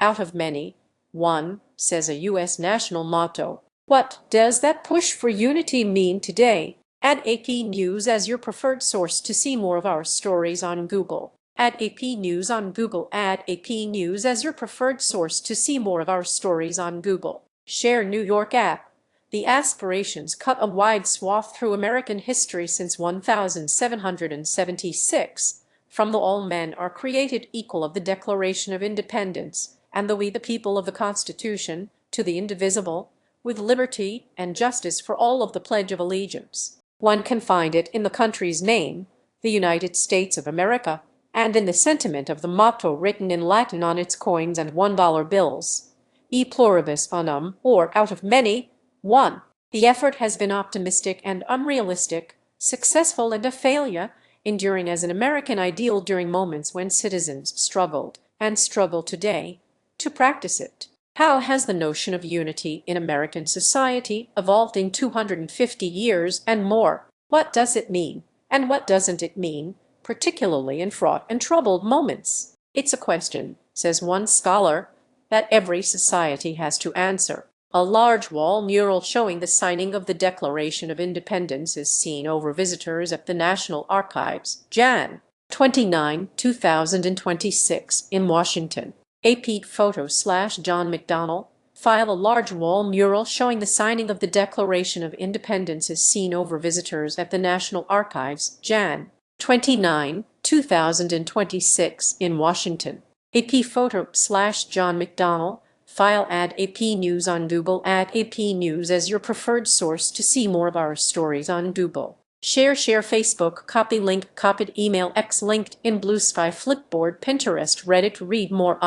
out of many, one, says a U.S. national motto. What does that push for unity mean today? Add AP News as your preferred source to see more of our stories on Google. Add AP News on Google. Add AP News as your preferred source to see more of our stories on Google. Share New York app. The aspirations cut a wide swath through American history since 1776, from the all men are created equal of the Declaration of Independence and the we the people of the Constitution, to the indivisible, with liberty and justice for all of the Pledge of Allegiance. One can find it in the country's name, the United States of America, and in the sentiment of the motto written in Latin on its coins and $1 bills. E pluribus unum, or out of many, one. The effort has been optimistic and unrealistic, successful and a failure, enduring as an American ideal during moments when citizens struggled, and struggle today, to practice it. How has the notion of unity in American society evolved in 250 years and more? What does it mean, and what doesn't it mean, particularly in fraught and troubled moments? It's a question, says one scholar, that every society has to answer. A large wall mural showing the signing of the Declaration of Independence is seen over visitors at the National Archives, Jan. 29, 2026, in Washington. AP photo / John McDonnell. File. A large wall mural showing the signing of the Declaration of Independence is seen over visitors at the National Archives, Jan. 29, 2026, in Washington. AP photo / John McDonnell. File. Add AP News on Google. Add AP News as your preferred source to see more of our stories on Google. Share Facebook. Copy link. Copied email. X LinkedIn, Blue Sky, Flipboard, Pinterest, Reddit. Read more.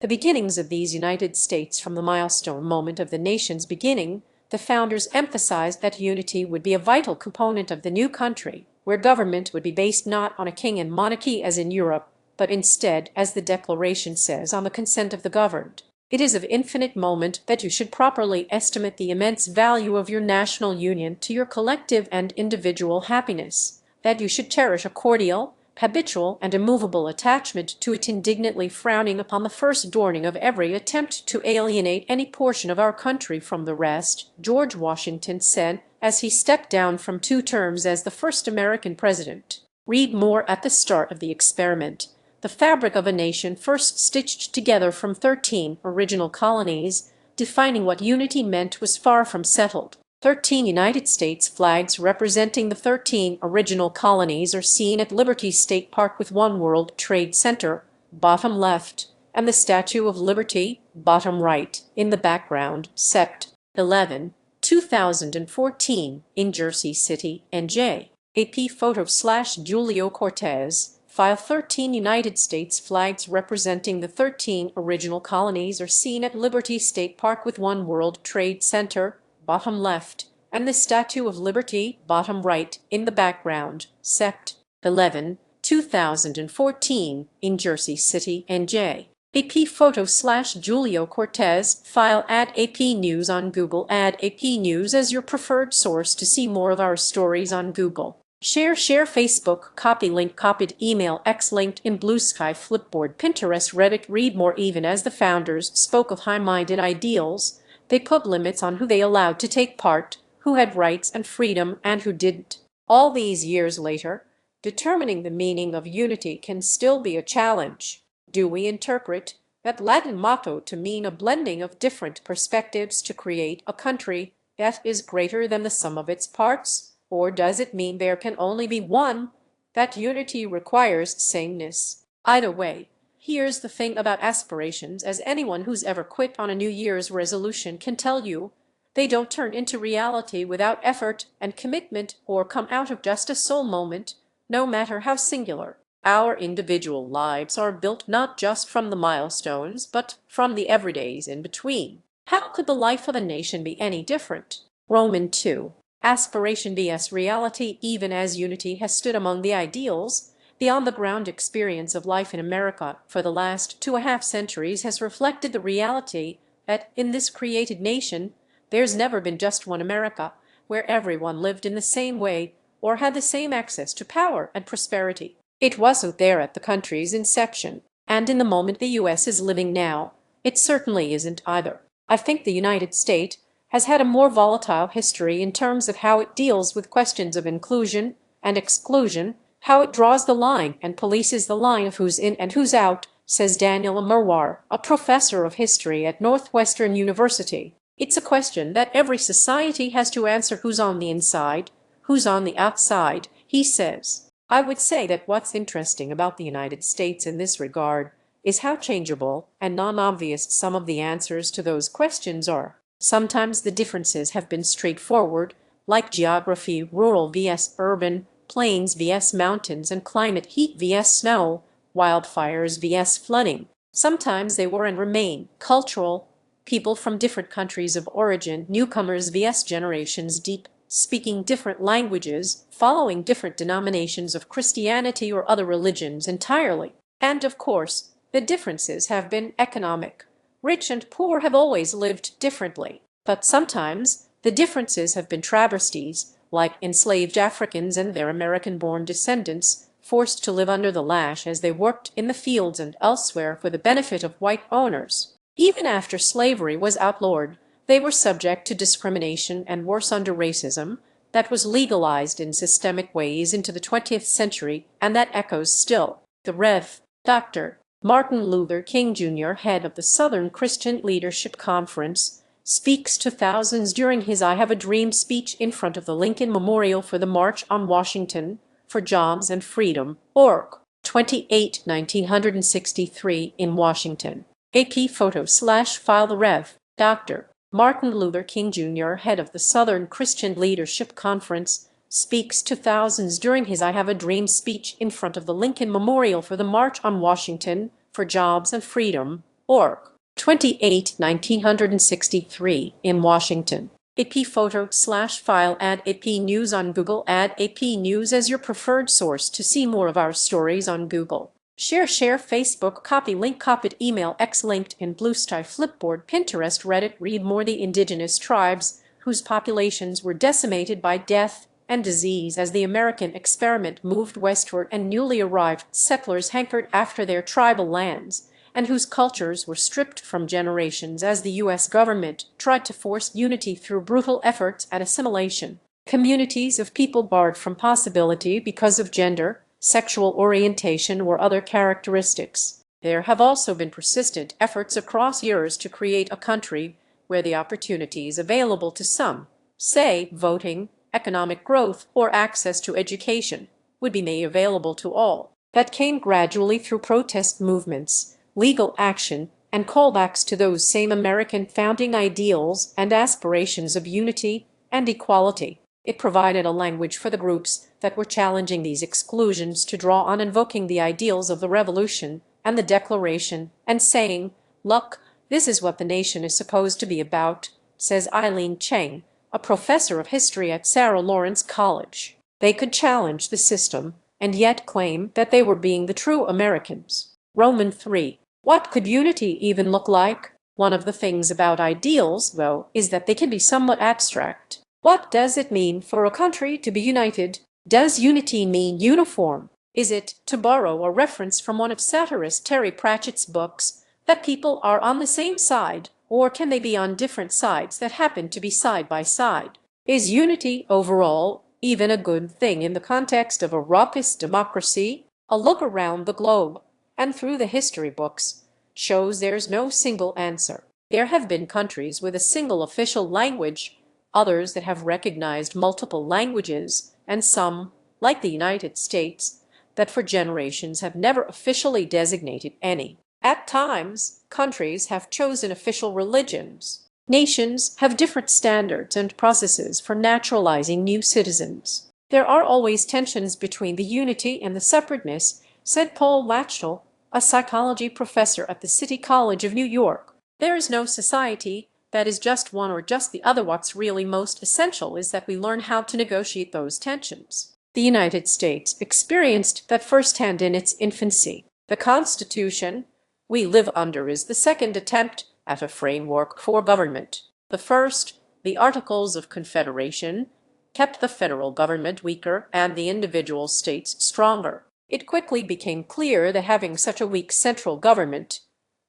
The beginnings of these United States. From the milestone moment of the nation's beginning, the founders emphasized that unity would be a vital component of the new country, where government would be based not on a king and monarchy as in Europe, but instead, as the Declaration says, on the consent of the governed. It is of infinite moment that you should properly estimate the immense value of your national union to your collective and individual happiness, that you should cherish a cordial, habitual, and immovable attachment to it, indignantly frowning upon the first dawning of every attempt to alienate any portion of our country from the rest, George Washington said, as he stepped down from 2 terms as the first American president. Read more. At the start of the experiment, the fabric of a nation first stitched together from 13 original colonies, defining what unity meant, was far from settled. 13 United States flags representing the 13 original colonies are seen at Liberty State Park with One World Trade Center, bottom left, and the Statue of Liberty, bottom right, in the background. Sept. 11, 2014, in Jersey City, NJ. AP photo / Julio Cortez. File. 13 United States flags representing the 13 original colonies are seen at Liberty State Park with One World Trade Center, bottom left, and the Statue of Liberty, bottom right, in the background. Sept. 11, 2014, in Jersey City, NJ. AP photo / Julio Cortez. File. Add AP News on Google. Add AP News as your preferred source to see more of our stories on Google. Share Facebook. Copy link. Copied email. X LinkedIn, Blue Sky, Flipboard, Pinterest, Reddit. Read more. Even as the founders spoke of high-minded ideals, they put limits on who they allowed to take part, who had rights and freedom, and who didn't. All these years later, determining the meaning of unity can still be a challenge. Do we interpret that Latin motto to mean a blending of different perspectives to create a country that is greater than the sum of its parts? Or does it mean there can only be one, that unity requires sameness? Either way, here's the thing about aspirations, as anyone who's ever quit on a New Year's resolution can tell you, they don't turn into reality without effort and commitment, or come out of just a sole moment, no matter how singular. Our individual lives are built not just from the milestones, but from the everydays in between. How could the life of a nation be any different? Roman 2. Aspiration vs. reality. Even as unity has stood among the ideals, the on-the-ground experience of life in America for the last 2.5 centuries has reflected the reality that in this created nation, there's never been just one America, where everyone lived in the same way or had the same access to power and prosperity. It wasn't there at the country's inception, and in the moment the U.S. is living now, It certainly isn't either. I think the United States has had a more volatile history in terms of how it deals with questions of inclusion and exclusion, how it draws the line and polices the line of who's in and who's out, says Daniel Merwar, a professor of history at Northwestern University. It's a question that every society has to answer: who's on the inside, who's on the outside, he says. I would say that what's interesting about the United States in this regard is how changeable and non-obvious some of the answers to those questions are. Sometimes the differences have been straightforward, like geography, rural vs urban, plains vs mountains, and climate, heat vs snow, wildfires vs flooding. Sometimes they were and remain cultural, people from different countries of origin, newcomers vs generations deep, speaking different languages, following different denominations of Christianity or other religions entirely. And of course, the differences have been economic. Rich and poor have always lived differently, but sometimes the differences have been travesties, like enslaved Africans and their American-born descendants, forced to live under the lash as they worked in the fields and elsewhere for the benefit of white owners. Even after slavery was outlawed, they were subject to discrimination and worse under racism that was legalized in systemic ways into the 20th century, and that echoes still. The Rev. Dr. Martin Luther King Jr., head of the Southern Christian Leadership Conference, speaks to thousands during his I Have a Dream speech in front of the Lincoln Memorial for the March on Washington for Jobs and Freedom, org. 28, 1963 in Washington. AP photo/file. The Rev. Dr. Martin Luther King Jr., head of the Southern Christian Leadership Conference, speaks to thousands during his I Have a Dream speech in front of the Lincoln Memorial for the March on Washington for Jobs and Freedom, org. 28, 1963 in Washington. AP photo/file. Add AP News on Google. Add AP News as your preferred source to see more of our stories on Google. Share Facebook, copy link, copied email, X, LinkedIn, Bluesky, Flipboard, Pinterest, Reddit. Read more. The indigenous tribes whose populations were decimated by death and disease as the American experiment moved westward, and newly arrived settlers hankered after their tribal lands, and whose cultures were stripped from generations as the U.S. government tried to force unity through brutal efforts at assimilation. Communities of people barred from possibility because of gender, sexual orientation, or other characteristics. There have also been persistent efforts across years to create a country where the opportunities available to some, say voting, economic growth, or access to education, would be made available to all. That came gradually through protest movements, legal action, and callbacks to those same American founding ideals and aspirations of unity and equality. It provided a language for the groups that were challenging these exclusions to draw on, invoking the ideals of the Revolution and the Declaration and saying, "Look, this is what the nation is supposed to be about," says Eileen Cheng, a professor of history at Sarah Lawrence College. They could challenge the system and yet claim that they were being the true Americans. Roman 3. What could unity even look like? One of the things about ideals, though, is that they can be somewhat abstract. What does it mean for a country to be united? Does unity mean uniform? Is it, to borrow a reference from one of satirist Terry Pratchett's books, that people are on the same side, or can they be on different sides that happen to be side by side? Is unity overall even a good thing in the context of a raucous democracy? A look around the globe and through the history books shows there's no single answer. There have been countries with a single official language, others that have recognized multiple languages, and some, like the United States, that for generations have never officially designated any. At times, countries have chosen official religions. Nations have different standards and processes for naturalizing new citizens. There are always tensions between the unity and the separateness, said Paul Lachtel, a psychology professor at the City College of New York. There is no society that is just one or just the other. What's really most essential is that we learn how to negotiate those tensions. The United States experienced that firsthand in its infancy. The Constitution we live under is the second attempt at a framework for government. The first, the Articles of Confederation, kept the federal government weaker and the individual states stronger. It quickly became clear that having such a weak central government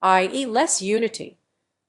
i.e. less unity,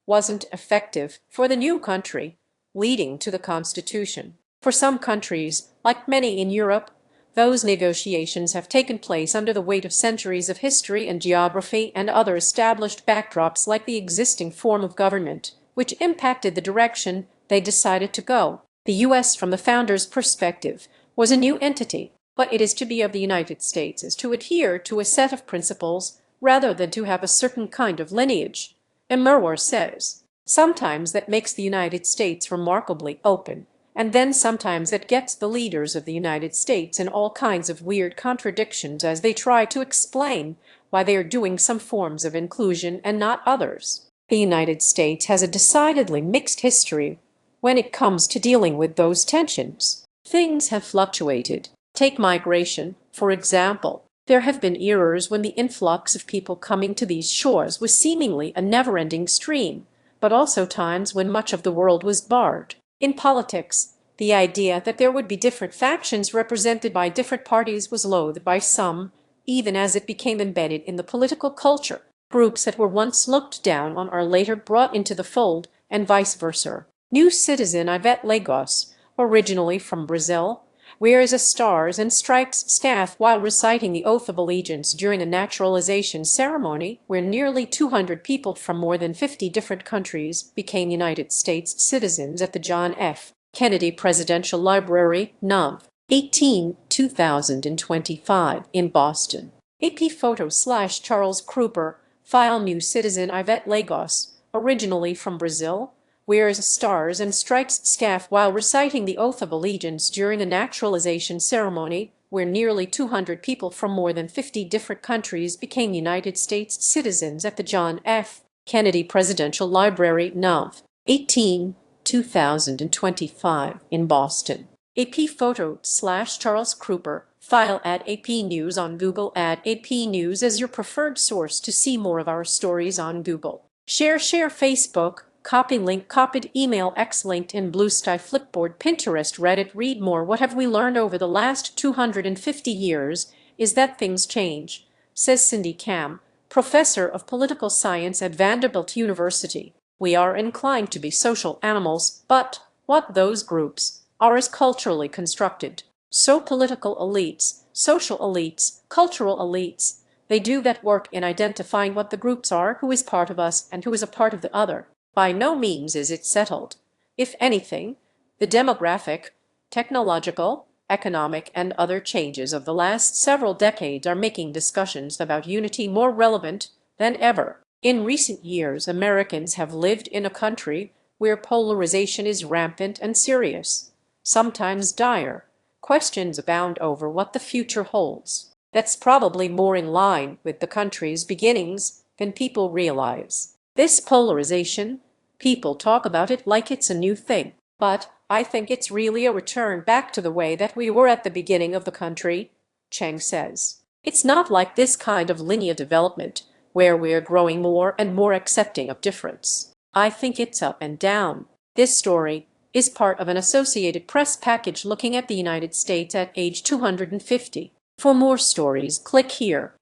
wasn't effective for the new country, leading to the Constitution. For some countries, like many in Europe, those negotiations have taken place under the weight of centuries of history and geography and other established backdrops like the existing form of government, which impacted the direction they decided to go. The U.S., from the founders' perspective, was a new entity, but it is to be of the United States is to adhere to a set of principles rather than to have a certain kind of lineage. Emerwer says, sometimes that makes the United States remarkably open, and then sometimes that gets the leaders of the United States in all kinds of weird contradictions as they try to explain why they are doing some forms of inclusion and not others. The United States has a decidedly mixed history when it comes to dealing with those tensions. Things have fluctuated. Take migration, for example. There have been eras when the influx of people coming to these shores was seemingly a never-ending stream, but also times when much of the world was barred. In politics, the idea that there would be different factions represented by different parties was loathed by some, even as it became embedded in the political culture. Groups that were once looked down on are later brought into the fold, and vice versa. New citizen Yvette Lagos, originally from Brazil, wears a stars and stripes scarf while reciting the oath of allegiance during a naturalization ceremony where nearly 200 people from more than 50 different countries became United States citizens at the John F. Kennedy Presidential Library, Nov. 18, 2025, in Boston. AP photo / Charles Kruper, file new citizen Yvette Lagos, originally from Brazil, wears a stars and stripes scarf while reciting the oath of allegiance during a naturalization ceremony where nearly 200 people from more than 50 different countries became United States citizens at the John F. Kennedy Presidential Library, Nov. 18, 2025, in Boston. AP photo / Charles Kruper, file at AP News on Google. Add AP News as your preferred source to see more of our stories on Google. Share Facebook. Copy link, copied email, X, LinkedIn, Bluesky, Flipboard, Pinterest, Reddit. Read more. What have we learned over the last 250 years is that things change, says Cindy Cam, professor of political science at Vanderbilt University. We are inclined to be social animals, but what those groups are is culturally constructed. So political elites, social elites, cultural elites, they do that work in identifying what the groups are, who is part of us and who is a part of the other. By no means is it settled. If anything, the demographic, technological, economic, and other changes of the last several decades are making discussions about unity more relevant than ever. In recent years, Americans have lived in a country where polarization is rampant and serious, sometimes dire. Questions abound over what the future holds. That's probably more in line with the country's beginnings than people realize. This polarization, people talk about it like it's a new thing, but I think it's really a return back to the way that we were at the beginning of the country, Cheng says. It's not like this kind of linear development where we're growing more and more accepting of difference. I think it's up and down. This story is part of an Associated Press package looking at the United States at age 250. For more stories, click here.